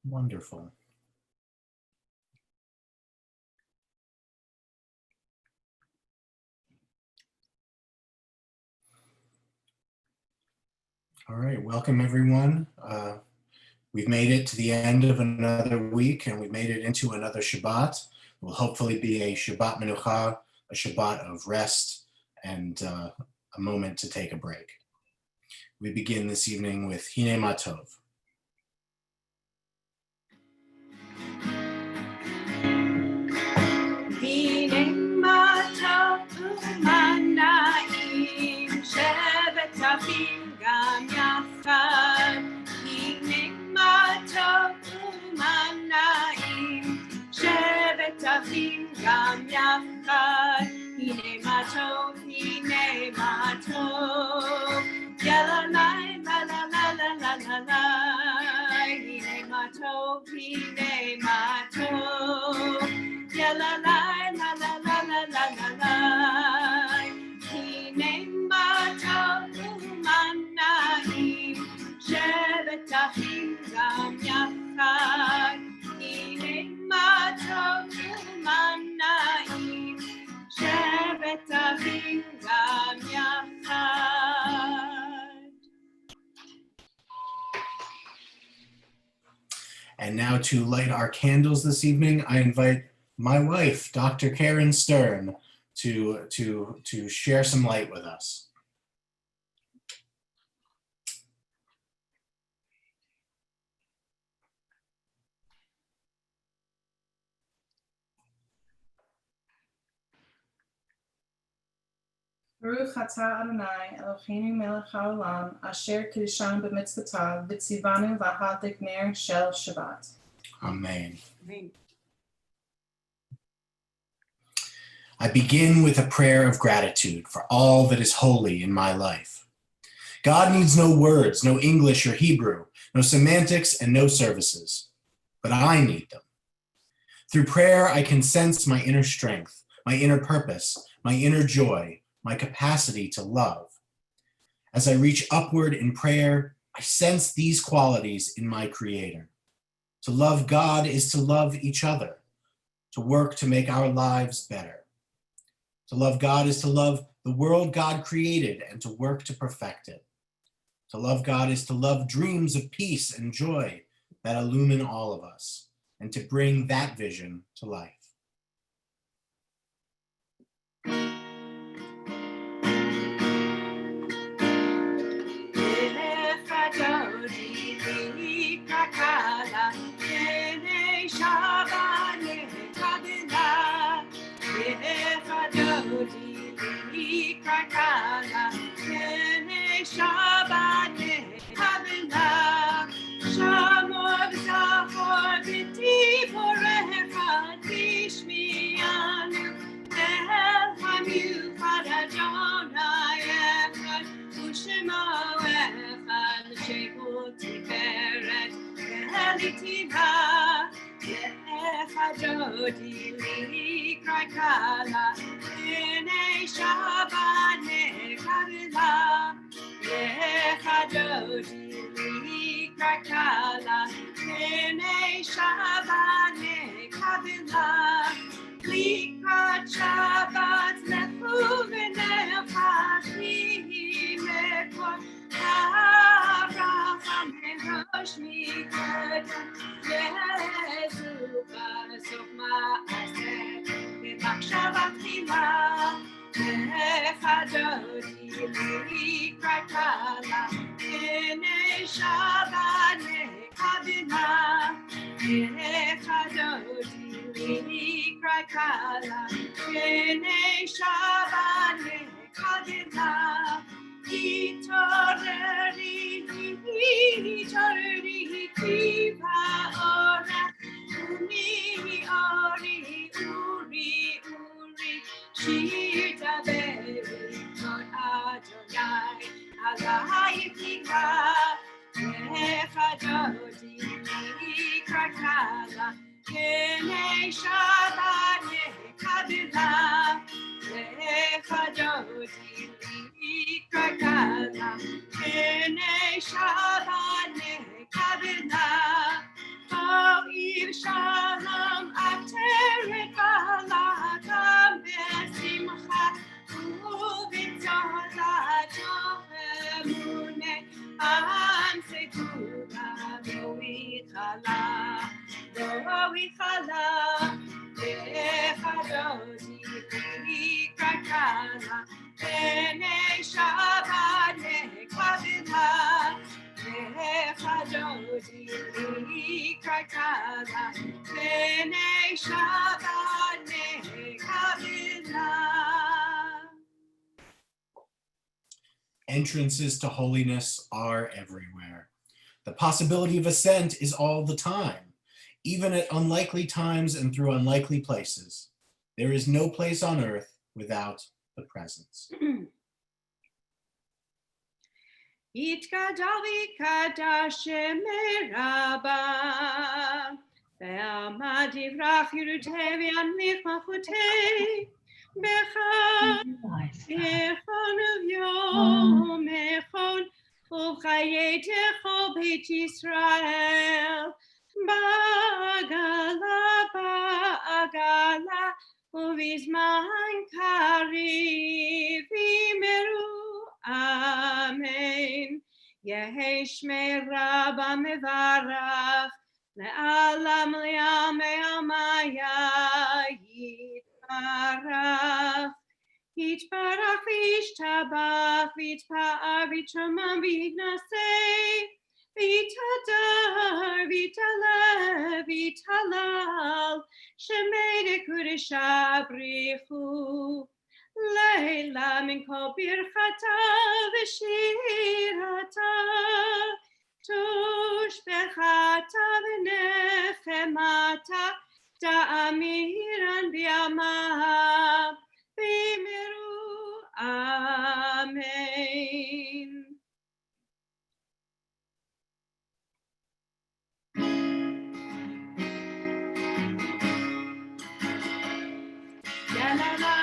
Wonderful. All right, welcome everyone. We've made it to the end of another week and we've made it into another Shabbat. It will hopefully be a Shabbat Menucha, a Shabbat of rest and a moment to take a break. We begin this evening with Hine Ma Tov. Hine Ma Tov u'mana'im shevet achim gam yachad. Hine Ma Tov u'mana'im shevet achim gam yachad. Hine Ma Tov, Hine Ma Tov. Yalla lai, la la la la la la la. Hine Ma Tov, Hine Ma Tov. Yalla lai, la la la la la la la. Hine Ma Tov u'mana'im shevet achim gam yachad. Hine Ma Tov u'mana'im shevet achim gam yachad. And now to light our candles this evening, I invite my wife, Dr. Karen Stern, to share some light with us. Baruch atah Adonai Eloheinu melech haolam asher kiddushanu b'mitzvotav v'tzivanu v'hadlik ner shel Shabbat. Amen. I begin with a prayer of gratitude for all that is holy in my life. God needs no words, no English or Hebrew, no semantics and no services, but I need them. Through prayer, I can sense my inner strength, my inner purpose, my inner joy, my capacity to love. As I reach upward in prayer, I sense these qualities in my Creator. To love God is to love each other, to work to make our lives better. To love God is to love the world God created and to work to perfect it. To love God is to love dreams of peace and joy that illumine all of us and to bring that vision to life. Shabbat Havila Shamor Zachor B'Tivorecha Tishmianu El Hamiuchad Adonai Echad U'Shemo Echad Shehu Tiferet Elitiva Echad Dodi Likrai Kala B'nei Shabbat Havila Echadodi likra kala b'nei Shabbat nekavila likra Shabbat lefu v'nefati mekor Avraham merosh mikadam Yezu b'sof ma'aseh b'machshava tchila Echadodi likra kala b'nei Shabbat nekavila Echadodi likra kala b'nei Shabbat nekavila Itoreri kiva ora uri ori uri Shita beri Lord Adonai Alai Tika Echadodi likra kala b'nei Shabbat nekavila Echadodi likra kala b'nei Shabbat nekavila Ansetura Moichala, Moichala, Echadodi, Kakala, Bene Shabbat, Nekavila, Echadodi, Kakala, Bene Shabbat, Nekavila. Entrances to holiness are everywhere. The possibility of ascent is all the time, even at unlikely times and through unlikely places. There is no place on earth without the presence. Itkadavi kadashem meraba, ve'amadi vrach yirutei v'yanlich machutei, bechon yom echon, u'chayetecho beit Yisrael, ba'agala, u'vizman kariv imeru. Amen. Yehi shmei Rabba mevarach le'alam li'amei amaya yitbarach yitbarach v'yishtabach v'yitpa'ar v'yitramam v'yitnaseh v'yitadar v'yitaleh v'yitalal shemei dekudesha brichu Leila min kol birchata v'shirata tushbechata v'nechemata ta'amiran b'yama b'miru amen. La la la.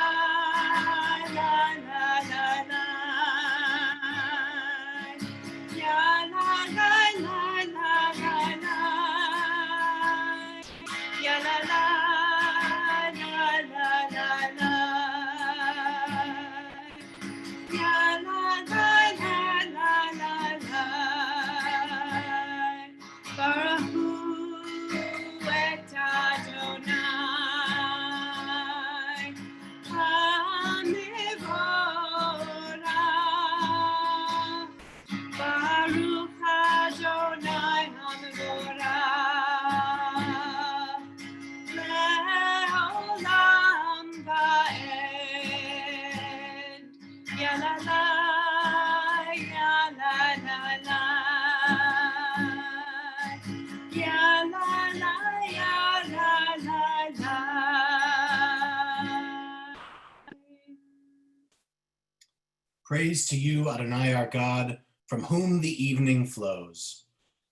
Praise to you, Adonai our God, from whom the evening flows.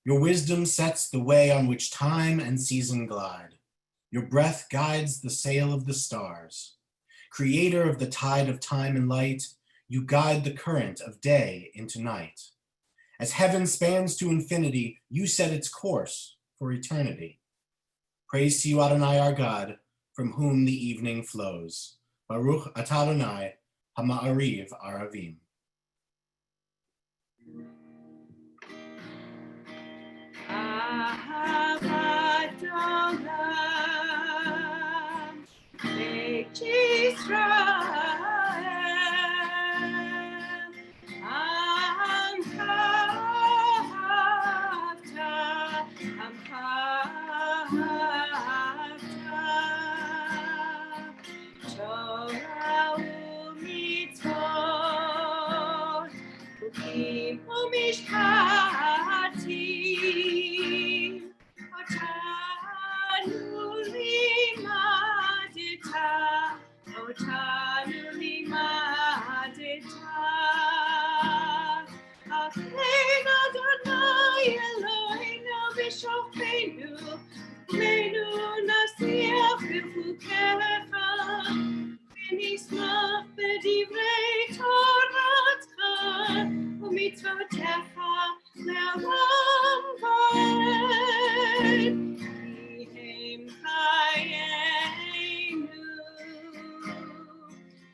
Your wisdom sets the way on which time and season glide. Your breath guides the sail of the stars. Creator of the tide of time and light, you guide the current of day into night. As heaven spans to infinity, you set its course for eternity. Praise to you, Adonai our God, from whom the evening flows. Baruch atah Adonai, Hama'ariv Aravim. Ahavat Olam, Beit Yisrael, Amcha ahavta, Torah u'mitzvot, u'kim u'mishpatim, Otanu limadeta, Achen Adonai Eloheinu v'shofenu, Leinu nasiach b'chukecha, v'nismach b'divrei Toratcha, u'mitzvotecha le'olam va'ed. Yihem chayenu,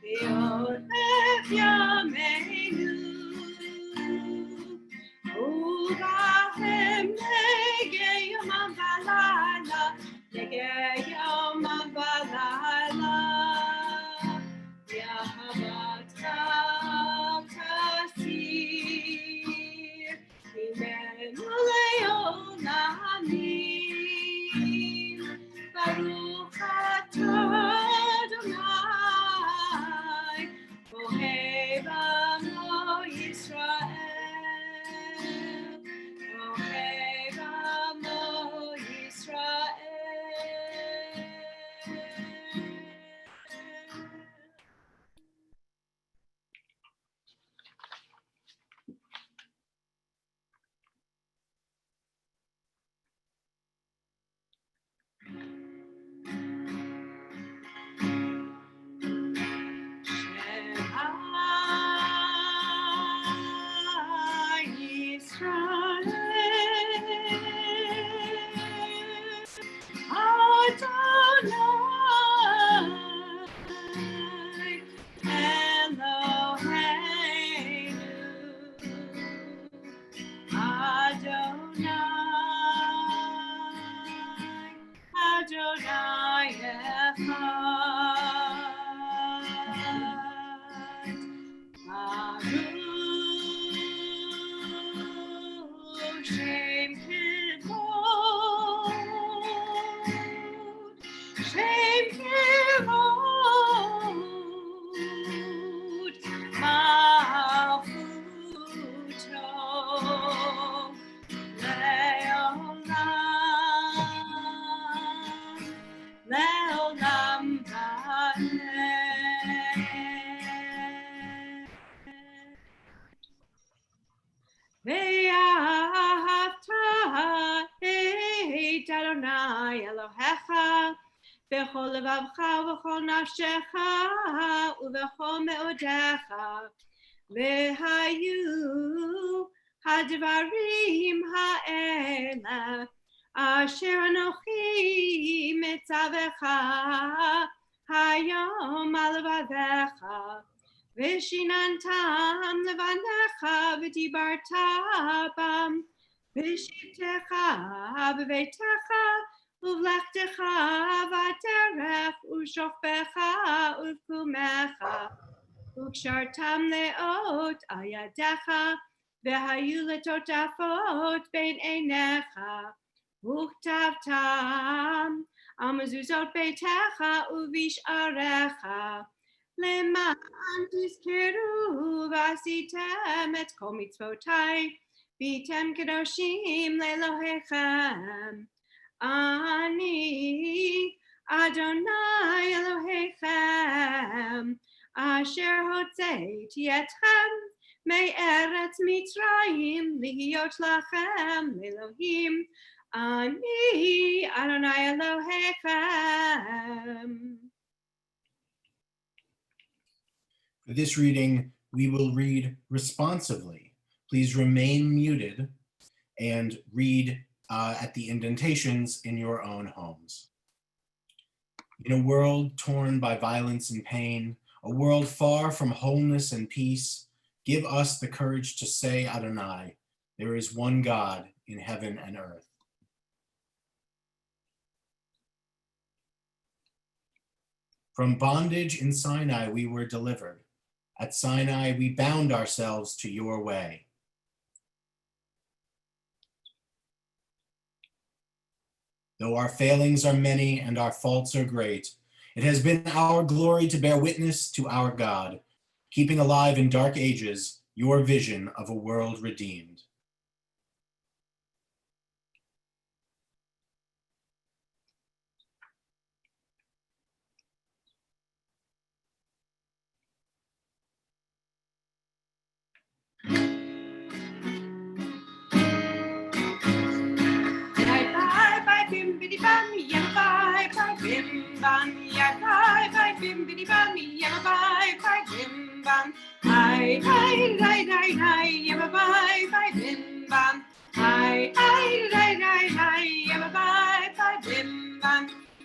v'yodef yameinu, Adonai echad. Baruch Shem Kivod, Shem Kivod, Malchuto, Leolam, Leolam Va'ed. Ve'ahavta et Adonai Elohecha b'chol levavcha u'b'chol nafshecha u'b'chol me'odecha v'hayu hadvarim ha'ela asher anochi mitzavecha hayom al levavecha Vishinantam levanecha v'dibarta bam v'shivtecha b'veitecha uvlechtecha v'aterech u'shofecha uv'kumecha u'kshartam leot ayadecha v'hayu letotafot bein einecha u'chtavtam amazuzot beitecha uv'isharecha למען תזכרו ועשיתם את כל מצוותיי, והייתם קדושים לאלוהיכם. אני, אדוני אלוהיכם, אשר הוצאתי אתכם מארץ מצרים להיות לכם לאלוהים. אני, אדוני אלוהיכם. For this reading, we will read responsively. Please remain muted and read at the indentations in your own homes. In a world torn by violence and pain, a world far from wholeness and peace, give us the courage to say, Adonai, there is one God in heaven and earth. From bondage in Sinai we were delivered. At Sinai we bound ourselves to your way. Though our failings are many and our faults are great, it has been our glory to bear witness to our God, keeping alive in dark ages your vision of a world redeemed. Bimbidi bam, yabba bye bye bim bam, bye bye bimbidi bam, yabba bye bye bim bam, hi hi hi hi hi, yabba bye bye bim bam, hi hi hi hi hi, yabba bye bye bim bam.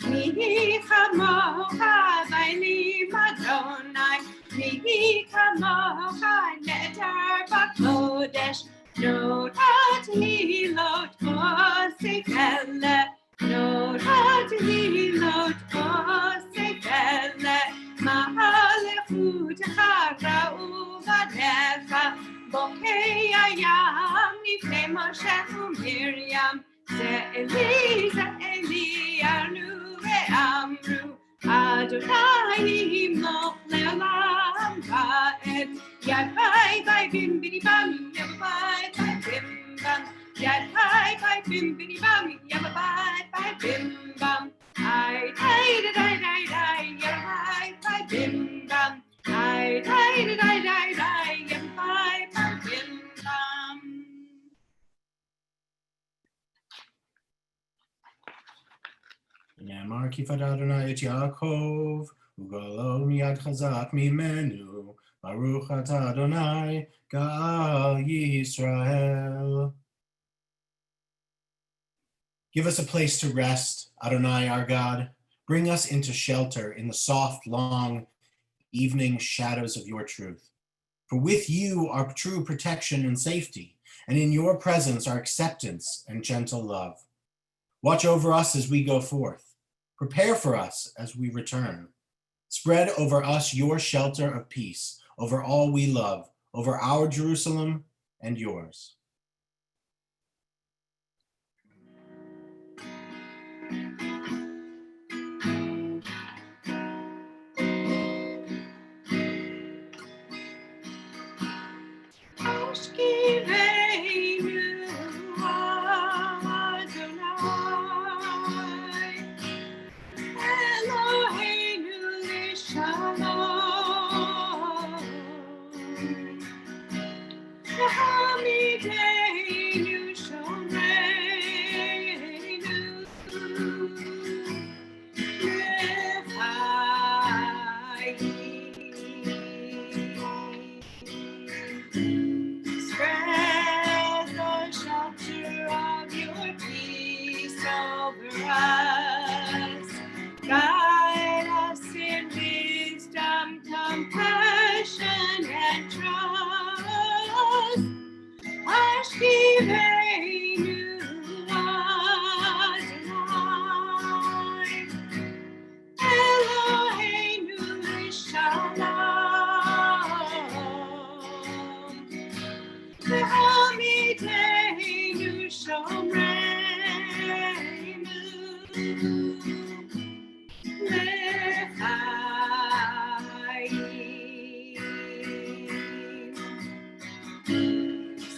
Mihi kamocha vayli Madonai, mihi kamocha netar bakodesh, notat hilot osefele. Notat hilot osefele, ma'alechutecha ra'u vadecha, bokei hayam nifnei Moshe u'Miriam, Ze'eli anu ve'amru, Adonai yimloch le'olam va'ed, yad bye bye bim bidi bam, yad bye bye bim bam. Yad bye bye bim bidi bam, yad bye bye bim bam. I die die die die, yad bye bye bim bam. I die die die die, yad bye bye bim bam. נאמר כי פדה אדוני את יעקב, וגאלו מיד חזק ממנו, ברוך אתה אדוני, גאל ישראל. Give us a place to rest, Adonai our God. Bring us into shelter in the soft, long evening shadows of your truth. For with you are true protection and safety, and in your presence are acceptance and gentle love. Watch over us as we go forth. Prepare for us as we return. Spread over us your shelter of peace, over all we love, over our Jerusalem and yours.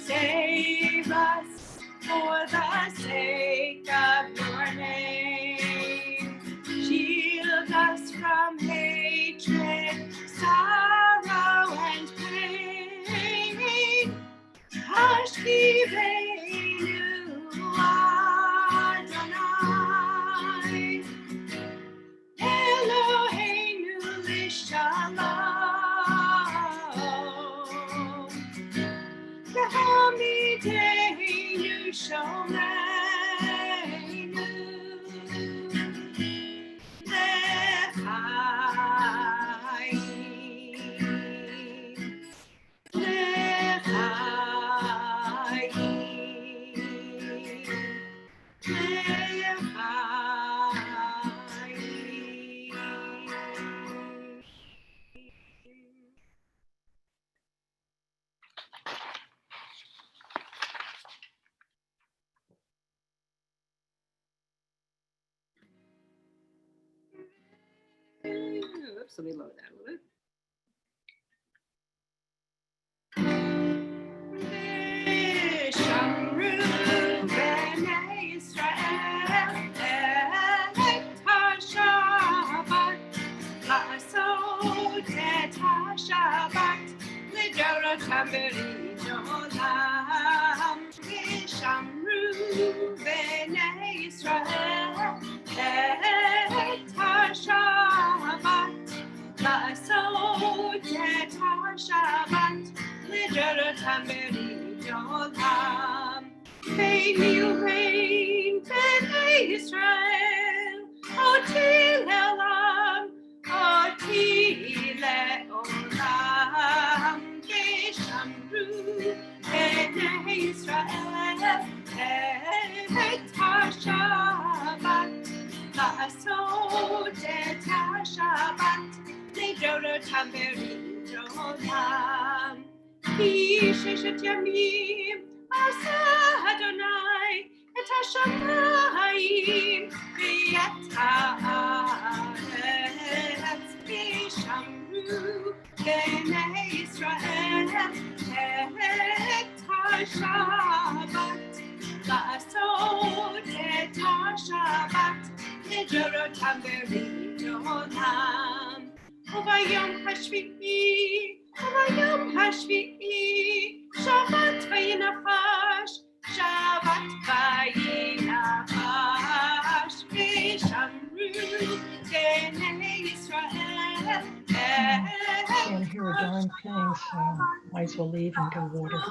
Save us for the sake of your name. Shield us from hatred, sorrow, and pain. Hashkiveinu Adonai, Eloheinu Lishalom, V'hamidenu Shomeinu, Oops, let me lower that a little bit. Shamru b'nei Yisrael et ha-Shabbat, la'asot et ha-Shabbat, lidorotam b'ridolam. Shamru b'nei Yisrael et ha-Shabbat, la'asot et ha-Shabbat, lidorotam b'ridolam. May you reign, b'nei Yisrael, oti le'olam, oti le'olam. V'shamru b'nei Yisrael et ha-Shabbat, la'asot et ha-Shabbat, lidorotam b'ridolam. Sheshet yamim asa Adonai et hashamayim v'et haaretz, v'shamru b'nei Yisrael et ha-Shabbat, la'asot et ha-Shabbat, lidorotam b'ridolam. Ubayom hashvi'i, Ubayom hashvi'i, Shabbat vayinachash, Shabbat vayinachash, v'shamru b'nei Yisrael Can't hear a darn thing, so might as well leave and go water.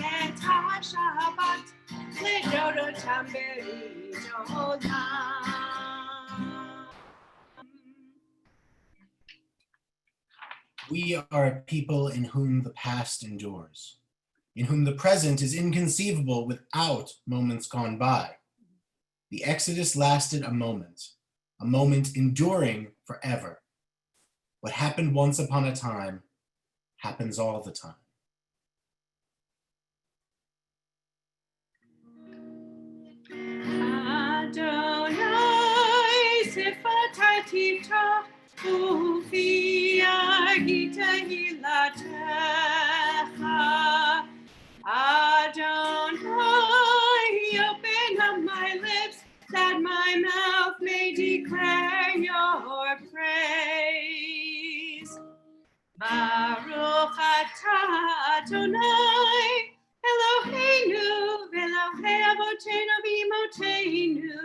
et ha-Shabbat, lidorotam b'ridolam. We are a people in whom the past endures, in whom the present is inconceivable without moments gone by. The Exodus lasted a moment a moment enduring forever. What happened once upon a time happens all the time. Adonai sifatatita ufi agita hilatecha. Adonai, open up my lips that my mouth may declare your praise. Baruch atah Adonai, Eloheinu, Elohei Avotenu v'Imotenu,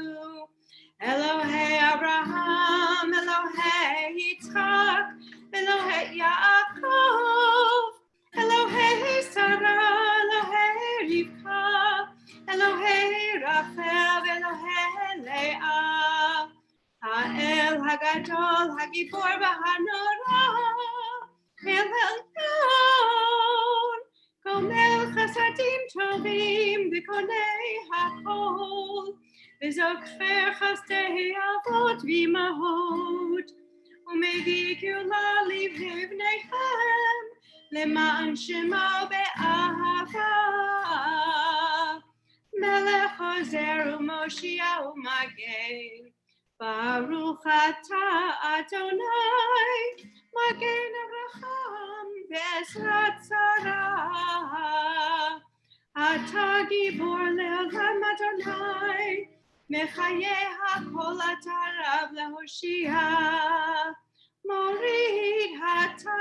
Elohei Abraham, Elohei Yitzchak, Elohei Yaakov, Elohei Sarah, Elohei Rivka, Elohei Rachel, Elohei Leah, Ha'el Hagadol, Hagibor v'Hanora, El Elyon, Gomel Chasadim Tovim, V'Konei HaKol, V'Zokfer Chasdei Avot V'Imahot, U'Mevii Geula Livneihem, Leman Shemo Be'ahava, Melech Ozer U'Moshia U'Magen, Baruch atah Adonai, Magen Avraham Be'ezrat Sarah. Atah Gibor Le'olam Adonai, Mechaye HaKol Atarav Lehoshia, Morid Hatal,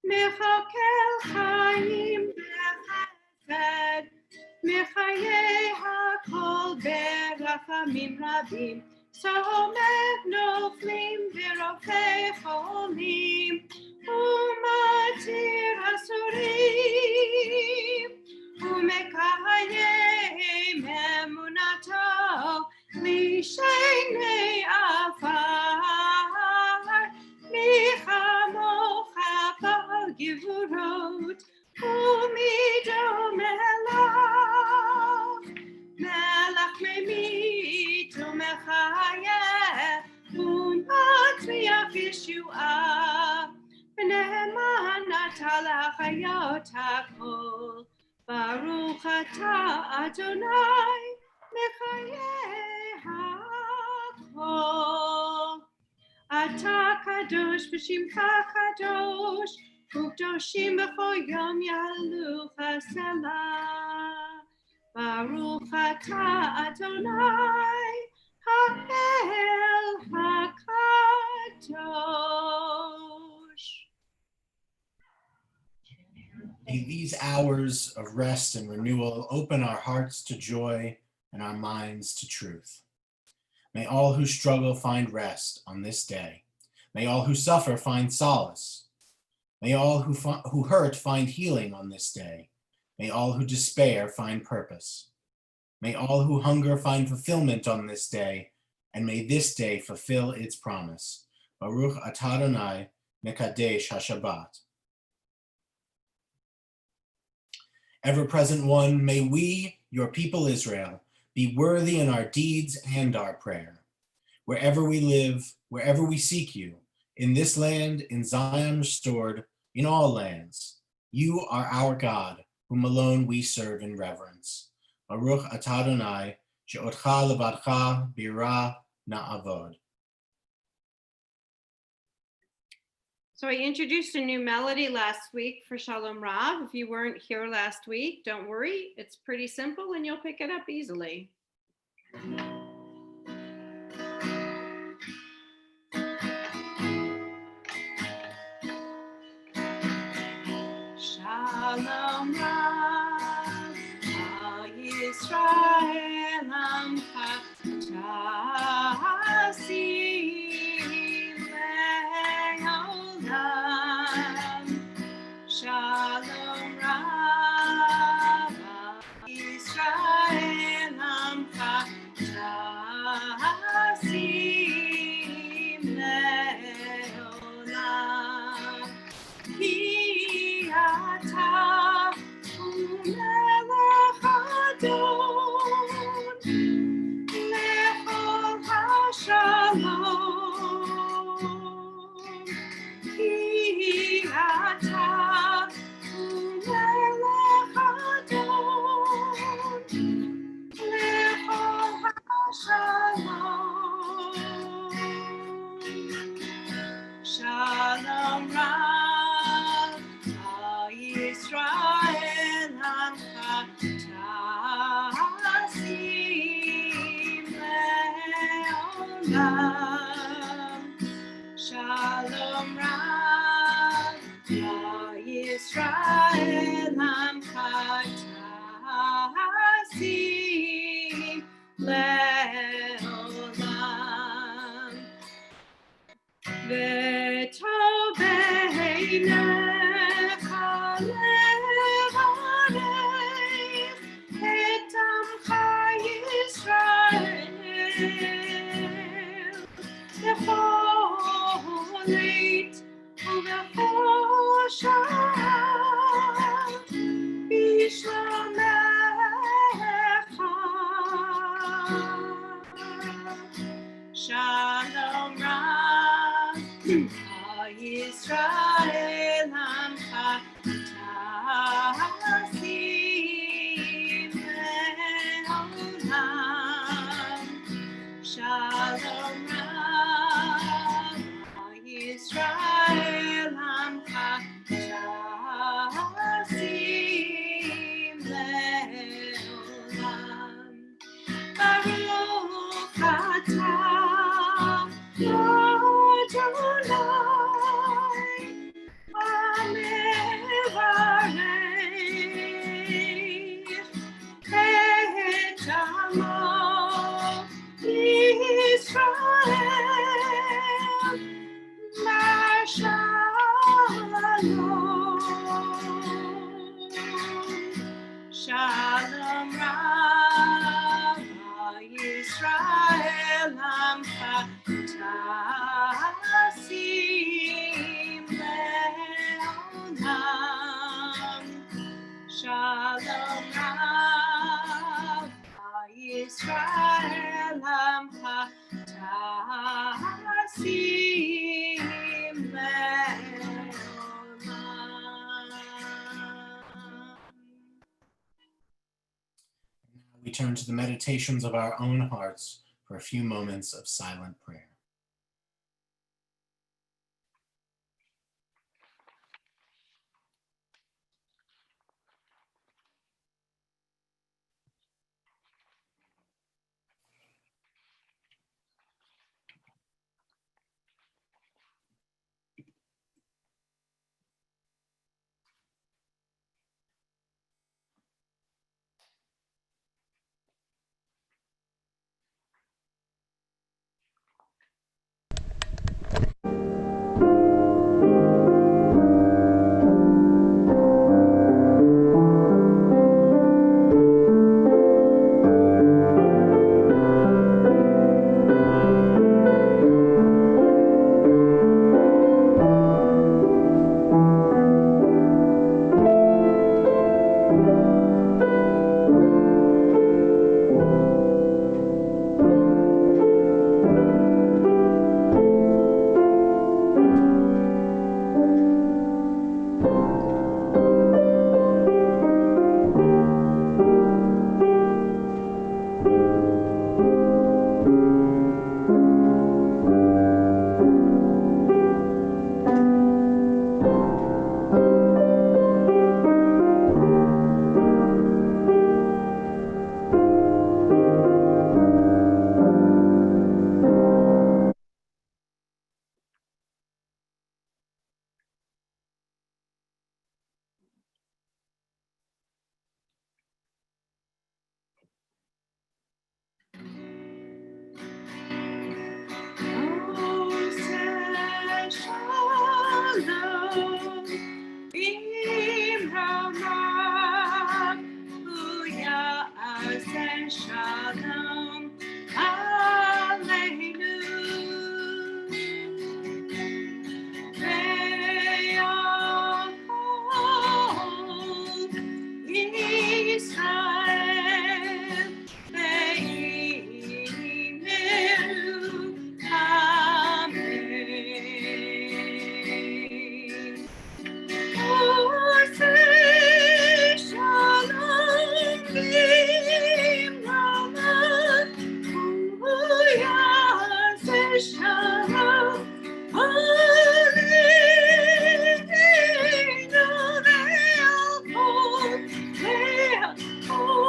Mechakel Chaim B'Chesed, Mechaye HaKol Berachamim Rabim, Somed Noflim V'Rofei Cholim, Umatir Asurim, Umekayem Emunato, Lishenei Afar, Michamocha Bal Givurot, Umido Melach, Melach Memit Umechayeh, Umatzliach Yeshua, V'ne'eman Nata L'Chayot HaKol, Baruch atah Adonai, Mechayeh HaKol. Atah kadosh v'shimcha kadosh, u'kdoshim b'chol yom yalucha selah. Baruch atah Adonai, ha'el hakadosh. May these hours of rest and renewal open our hearts to joy and our minds to truth. May all who struggle find rest on this day. May all who suffer find solace. May all who hurt find healing on this day. May all who despair find purpose. May all who hunger find fulfillment on this day, and may this day fulfill its promise. Baruch atah Adonai, Mekadesh HaShabbat. Ever-present one, may we, your people Israel, be worthy in our deeds and our prayer. Wherever we live, wherever we seek you, in this land, in Zion restored, in all lands, you are our God, whom alone we serve in reverence. Baruch atah Adonai, she'otcha levadcha bira na'avod. So I introduced a new melody last week for Shalom Rav. If you weren't here last week, don't worry. It's pretty simple and you'll pick it up easily. Shalom Rav, Al Yisrael Amcha Tasim Le'olam. Shalom Rav, Al Yisrael Amcha Shasim Leolam V'tov beinecha levarech et amcha Yisrael b'chol עת ובכל שעה בשלומך. Shalom Rab Yisrael Amcha Tasim Leolam. Shalom Rab Yisrael Amcha Tasim Leolam. Baruch atah Adonai hamevarech et amo Yisrael b'shalom. Shalom Rab Yisrael Amcha Tasim Leolam. Shalom Rab Yisrael Amcha Tasim Leolam. We turn to the meditations of our own hearts for a few moments of silent prayer. Shalom Aleinu Ve'yakol Yisrael Ve'yimeru Amen. Shalom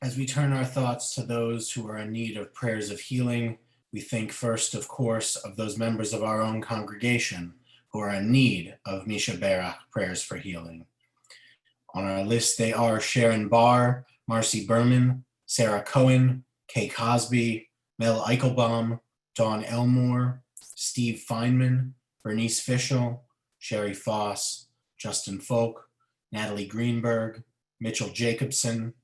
As we turn our thoughts to those who are in need of prayers of healing, we think first, of course, of those members of our own congregation who are in need of Misha Berach prayers for healing. On our list, they are Sharon Barr, Marcy Berman, Sarah Cohen, Kay Cosby, Mel Eichelbaum, Dawn Elmore, Steve Feynman, Bernice Fischel, Sherry Foss, Justin Folk, Natalie Greenberg, Mitchell Jacobson,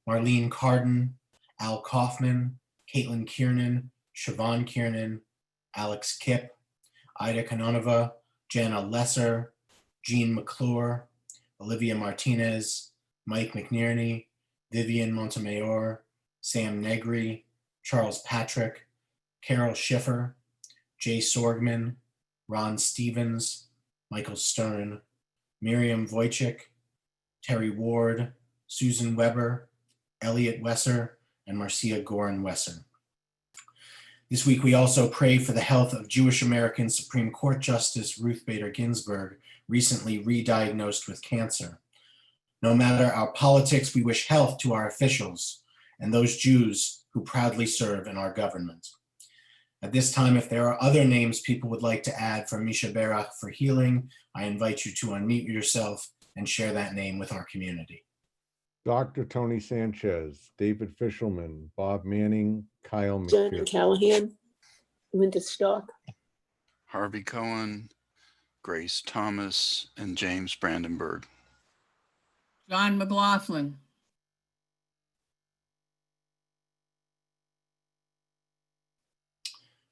Marlene Carden, Al Kaufman, Caitlin Kiernan, Siobhan Kiernan, Alex Kipp, Ida Kanonova, Jana Lesser, Jean McClure, Olivia Martinez, Mike McNerney, Vivian Montemayor, Sam Negri, Charles Patrick, Carol Schiffer, Jay Sorgman, Ron Stevens, Michael Stern, Miriam Wojcik, Terry Ward, Susan Weber, Elliot Wesser, and Marcia Gorin Wesser. This week, we also pray for the health of Jewish American Supreme Court Justice Ruth Bader Ginsburg, recently re-diagnosed with cancer. No matter our politics, we wish health to our officials and those Jews who proudly serve in our government. At this time, if there are other names people would like to add for Misha Berach for healing, I invite you to unmute yourself and share that name with our community. Dr. Tony Sanchez, David Fishelman, Bob Manning, Kyle Jen McPherson. Callahan, Linda Stock, Harvey Cohen, Grace Thomas, and James Brandenburg. John McLaughlin.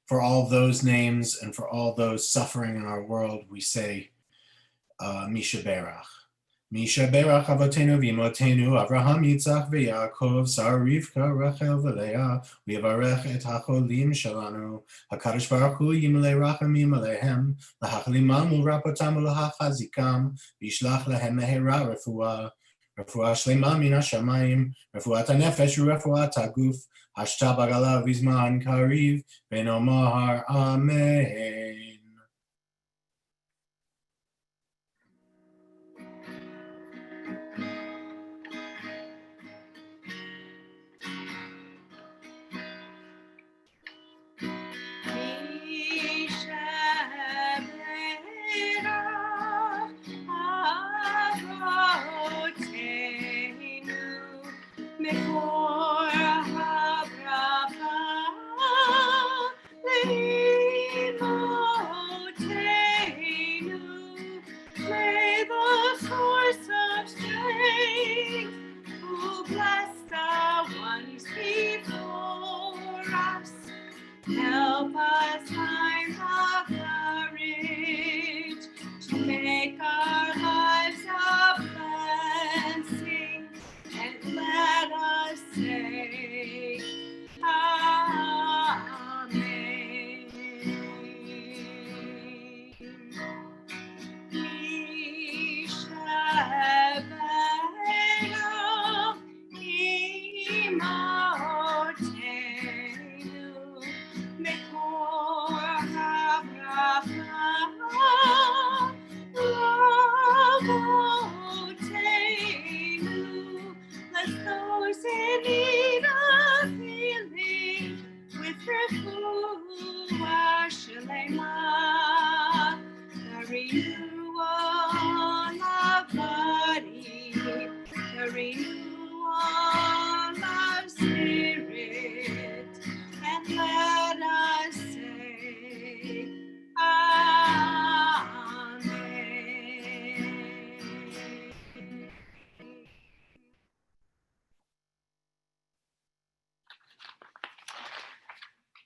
For all those names and for all those suffering in our world, we say, Misha Berach. Misha Berach Avotenu Vimotenu Avraham Yitzchak v'Yaakov Sar Rivka Rachel v'Leah V'Yavarech et HaCholim Shelanu HaKadosh Baruch Hu Yimlei Rachamim Alehem L'Hachlimam U'Rapotam U'L'Hachazikam V'Yishlach Lehem Mehera Refuah Shlema Min HaShamayim Refuat HaNefesh U'Refuat HaGuf Hashta Bagala Vizman Kariv V'Nomar Amen. Help us find the courage to make our lives a blessing, and let us say, Amen.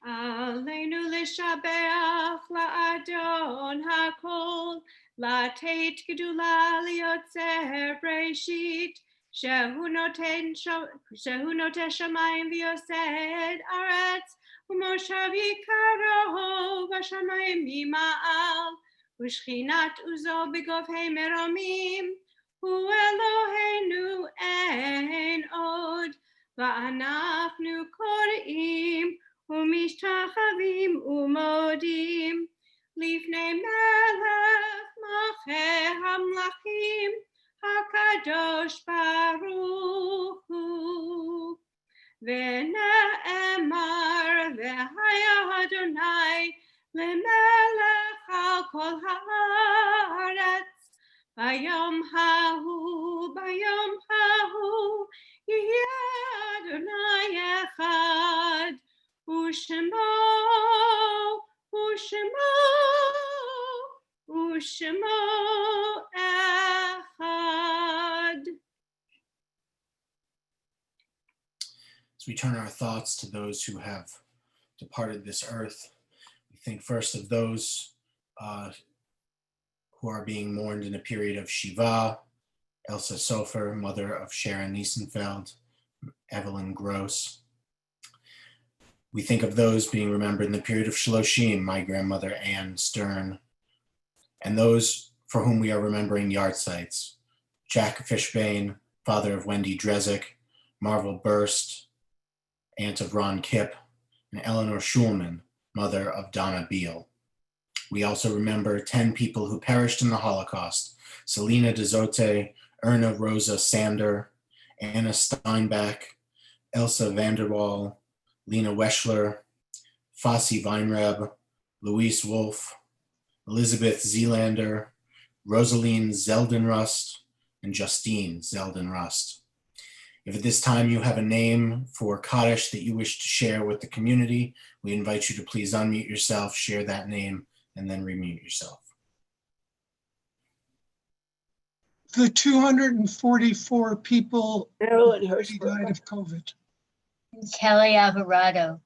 Aleinu l'shabeach la'adon hakol, la'teit gedula liotzer breshit, shehu noten shamayim v'yosed aretz, u'moshav yikaro v'shamayim mima'al, u'shchinat uzo b'govhei meromim, hu Eloheinu ein od, va'anachnu korim, ומשתחווים ומודים לפני מלך מלכי המלכים הקדוש ברוך הוא. ונאמר והיה אדוני למלך על כל הארץ. ביום ההוא יהיה אדוני אחד, ושמו אחד. As we turn our thoughts to those who have departed this earth, we think first of those who are being mourned in a period of Shiva: Elsa Sofer, mother of Sharon Niesenfeld, Evelyn Gross. We think of those being remembered in the period of Shloshim: my grandmother Anne Stern, and those for whom we are remembering yahrzeits: Jack Fishbane, father of Wendy Drezick, Marvel Burst, aunt of Ron Kipp, and Eleanor Schulman, mother of Donna Beal. We also remember 10 people who perished in the Holocaust: Selena Dezote, Erna Rosa Sander, Anna Steinbach, Elsa Vanderwall, Lena Weschler, Fassi Weinreb, Louise Wolf, Elizabeth Zeelander, Rosaline Zeldenrust, and Justine Zeldenrust. If at this time you have a name for Kaddish that you wish to share with the community, we invite you to please unmute yourself, share that name, and then remute yourself. The 244 people Marilyn who Hirschberg. died of COVID. Kelly Alvarado.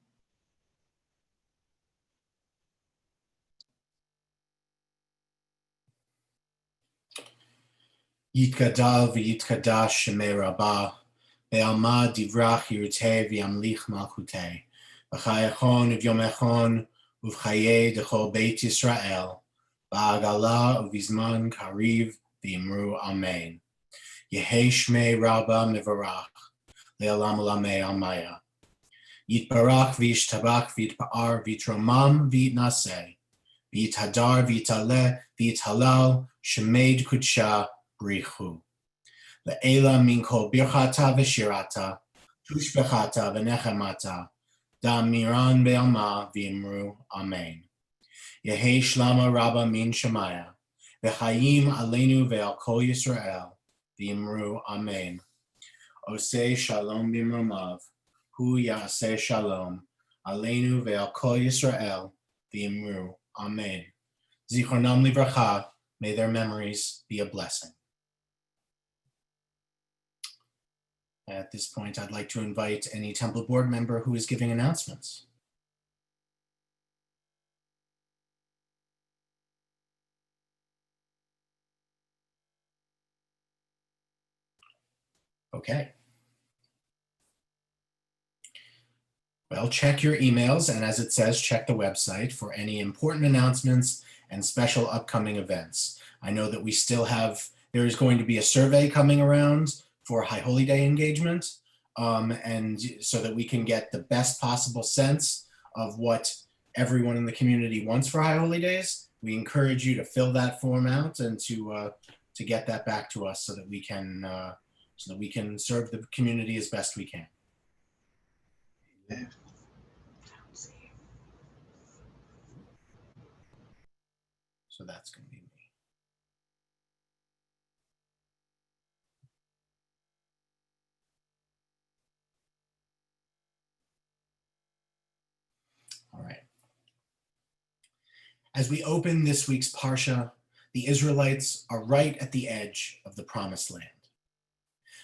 Yitgadal v'yitkadash shemei rabbah, ve'alma divrach yiruteh v'yamlich malchuteh, v'chayachon uv'yomechon uv'chayei dechol beit Yisrael, v'agala uv'izman kariv v'imru amen. Yehei shmei rabbah mevarach, le'olam olamei amaya. Yitbarach v'yishtabach v'yitpa'ar v'yitromam v'yitnaseh, v'yithadar v'yitaleh v'yithalal shemed kudsha Brichu. Le'ela min kol birchata v'shirata, tushbechata v'nechemata, da'miran be'alma v'imru amen. Yehei shlama rabba min shemaya, v'chayim aleinu ve'al kol Yisrael, v'imru amen. Oseh shalom b'imromav, hu ya'aseh shalom, aleinu ve'al kol Yisrael, v'imru amen. Zichronam livracha, may their memories be a blessing. At this point, I'd like to invite any temple board member who is giving announcements. Okay. Well, check your emails, and as it says, check the website for any important announcements and special upcoming events. I know that we still have, there is going to be a survey coming around for High Holy Day engagement, and so that we can get the best possible sense of what everyone in the community wants for High Holy Days. We encourage you to fill that form out and to get that back to us so that we can serve the community as best we can. So that's going to be me. All right. As we open this week's Parsha, the Israelites are right at the edge of the Promised Land.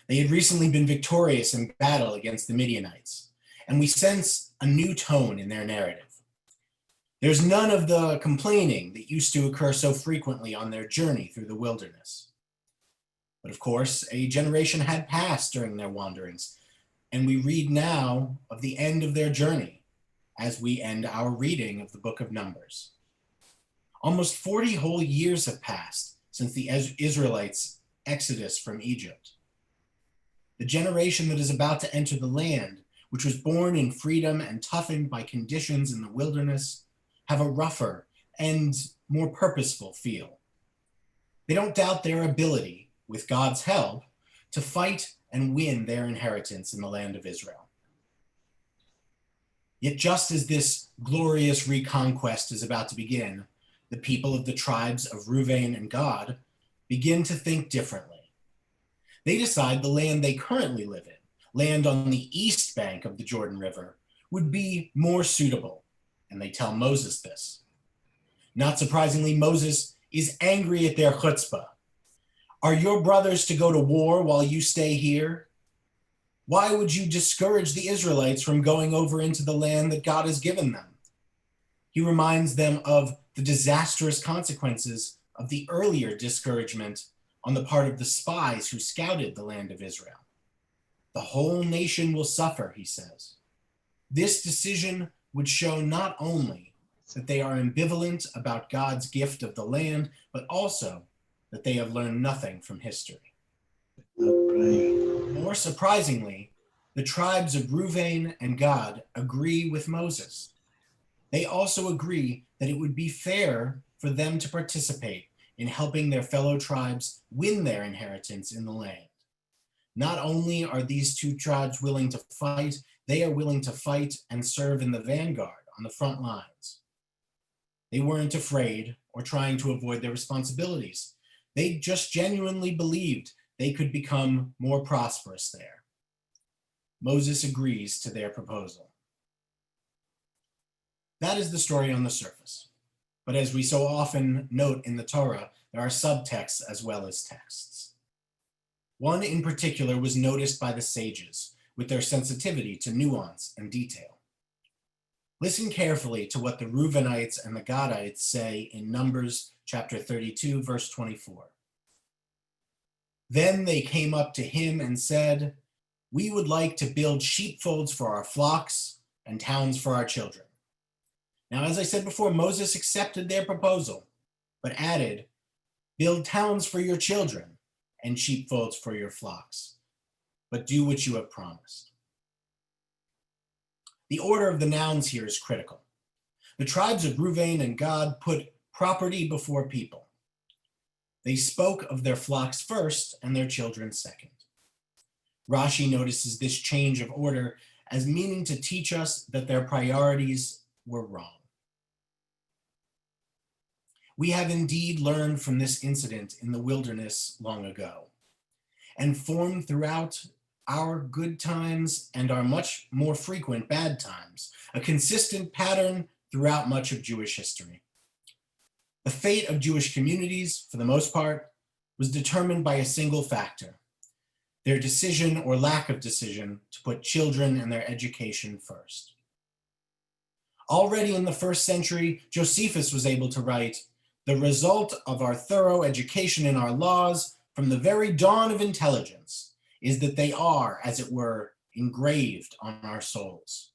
They had recently been victorious in battle against the Midianites, and we sense a new tone in their narrative. There's none of the complaining that used to occur so frequently on their journey through the wilderness. But of course, a generation had passed during their wanderings, and we read now of the end of their journey as we end our reading of the book of Numbers. Almost 40 whole years have passed since the Israelites' exodus from Egypt. The generation that is about to enter the land, which was born in freedom and toughened by conditions in the wilderness, have a rougher and more purposeful feel. They don't doubt their ability, with God's help, to fight and win their inheritance in the land of Israel. Yet just as this glorious reconquest is about to begin, the people of the tribes of Reuven and Gad begin to think differently. They decide the land they currently live in, land on the east bank of the Jordan River, would be more suitable, and they tell Moses this. Not surprisingly, Moses is angry at their chutzpah. Are your brothers to go to war while you stay here? Why would you discourage the Israelites from going over into the land that God has given them? He reminds them of the disastrous consequences of the earlier discouragement on the part of the spies who scouted the land of Israel. The whole nation will suffer, he says. This decision would show not only that they are ambivalent about God's gift of the land, but also that they have learned nothing from history. More surprisingly, the tribes of Reuven and Gad agree with Moses. They also agree that it would be fair for them to participate in helping their fellow tribes win their inheritance in the land. Not only are these two tribes willing to fight, they are willing to fight and serve in the vanguard on the front lines. They weren't afraid or trying to avoid their responsibilities. They just genuinely believed they could become more prosperous there. Moses agrees to their proposal. That is the story on the surface. But as we so often note in the Torah, there are subtexts as well as texts. One in particular was noticed by the sages with their sensitivity to nuance and detail. Listen carefully to what the Reubenites and the Gadites say in Numbers chapter 32, verse 24. Then they came up to him and said, "We would like to build sheepfolds for our flocks and towns for our children." Now, as I said before, Moses accepted their proposal, but added, "Build towns for your children and sheepfolds for your flocks, but do what you have promised." The order of the nouns here is critical. The tribes of Reuven and Gad put property before people. They spoke of their flocks first and their children second. Rashi notices this change of order as meaning to teach us that their priorities were wrong. We have indeed learned from this incident in the wilderness long ago, and formed throughout our good times and our much more frequent bad times, a consistent pattern throughout much of Jewish history. The fate of Jewish communities, for the most part, was determined by a single factor: their decision or lack of decision to put children and their education first. Already in the first century, Josephus was able to write, "The result of our thorough education in our laws from the very dawn of intelligence is that they are, as it were, engraved on our souls."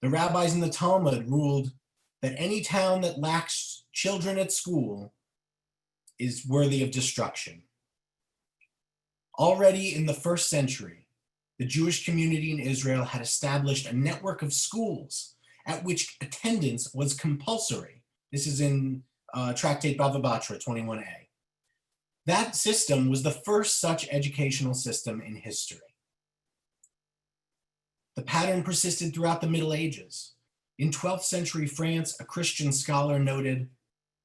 The rabbis in the Talmud ruled that any town that lacks children at school is worthy of destruction. Already in the first century, the Jewish community in Israel had established a network of schools at which attendance was compulsory. This is in Tractate Bava Batra 21a. That system was the first such educational system in history. The pattern persisted throughout the Middle Ages. In 12th century France, a Christian scholar noted,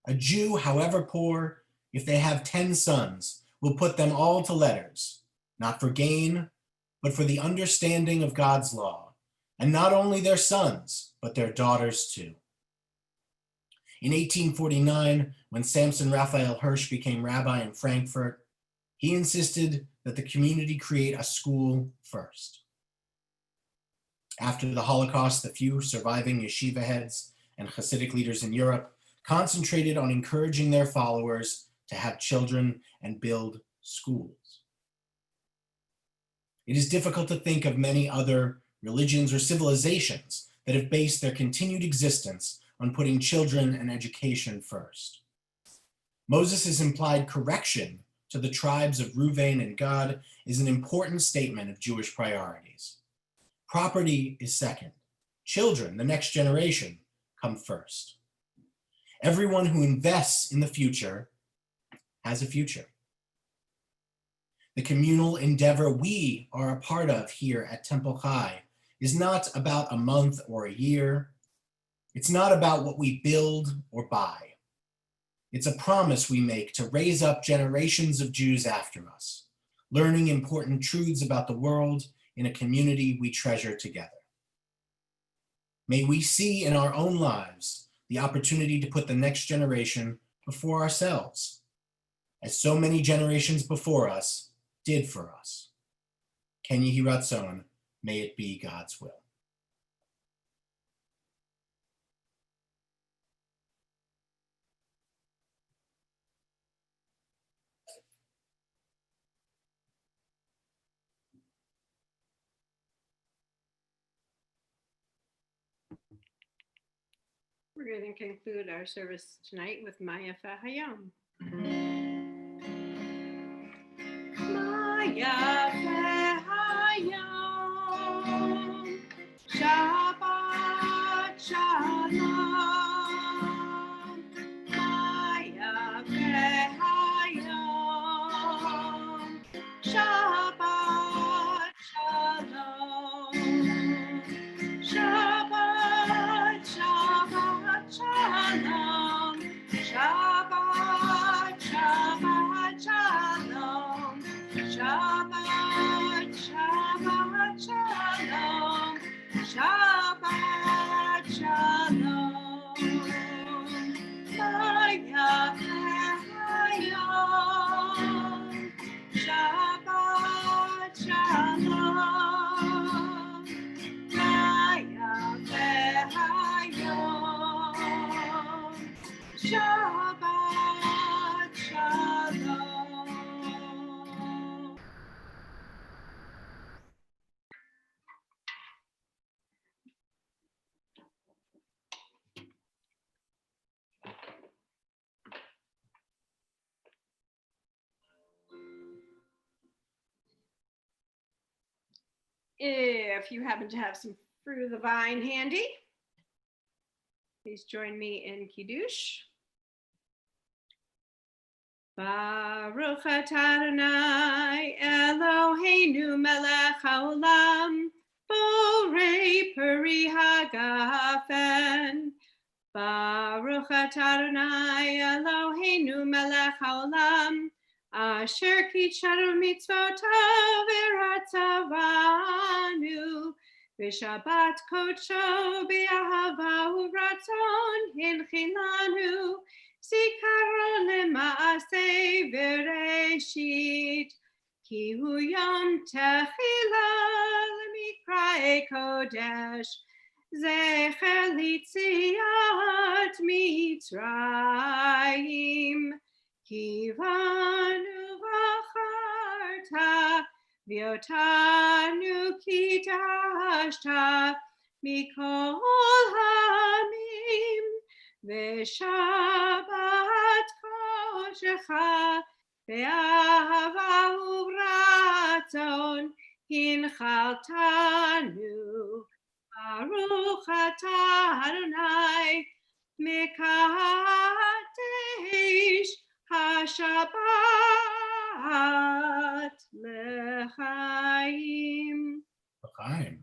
"A Jew, however poor, if they have 10 sons, will put them all to letters, not for gain, but for the understanding of God's law, and not only their sons, but their daughters too." In 1849, when Samson Raphael Hirsch became rabbi in Frankfurt, he insisted that the community create a school first. After the Holocaust, the few surviving yeshiva heads and Hasidic leaders in Europe concentrated on encouraging their followers to have children and build schools. It is difficult to think of many other religions or civilizations that have based their continued existence on putting children and education first. Moses' implied correction to the tribes of Reuven and Gad is an important statement of Jewish priorities. Property is second. Children, the next generation, come first. Everyone who invests in the future has a future. The communal endeavor we are a part of here at Temple Chai is not about a month or a year. It's not about what we build or buy. It's a promise we make to raise up generations of Jews after us, learning important truths about the world in a community we treasure together. May we see in our own lives the opportunity to put the next generation before ourselves, as so many generations before us did for us. Ken Yehi Ratzon, may it be God's will. We're going to conclude our service tonight with Maya Hayom. Maya Hayom, Shabbat Shalom. Maya Hayom, Shabbat Shalom. Shabbat, Shabbat, Shalom. Shabbat, Shabbat, Shalom. Shabbat, Shabbat, Shalom. Shabbat, Shalom. Maya Hayom. Shabbat, Shalom. Maya Hayom. Shabbat Shalom. If you happen to have some fruit of the vine handy, please join me in Kiddush. Baruch atah Adonai Eloheinu melech haolam, borei peri hagafen. Baruch atah Adonai Eloheinu melech haolam, asher kitshanu mitzvotav v'ratzavanu, v'shabbat kodsho b'ahava u'ratzon hinchilanu, zikaron lema'aseh v'reshit, ki hu yom techila l'mikra'e kodesh, zecher litziat Mitzrayim. Kivanu v'acharta, v'yotanu kitashta, mikol hamim, v'shabbat kodeshecha, v'ahava u'ratzon, hinchaltanu. Baruch atah Adonai, mekadesh HaShabbat lechaim. L'chaim.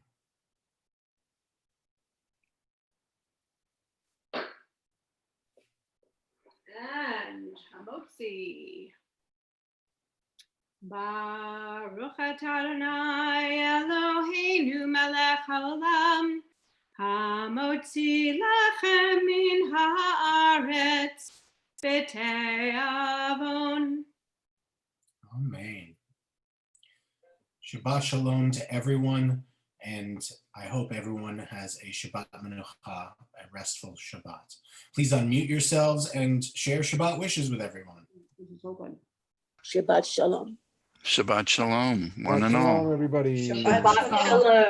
And Hamotzi. Baruch atah Adonai Eloheinu melech haolam, hamotzi lachem min haaretz b'te'avon. Amen. Shabbat shalom to everyone, and I hope everyone has a Shabbat Menucha, a restful Shabbat. Please unmute yourselves and share Shabbat wishes with everyone. Shabbat shalom. Shabbat shalom, one and Shalom, all. everybody. Shabbat shalom.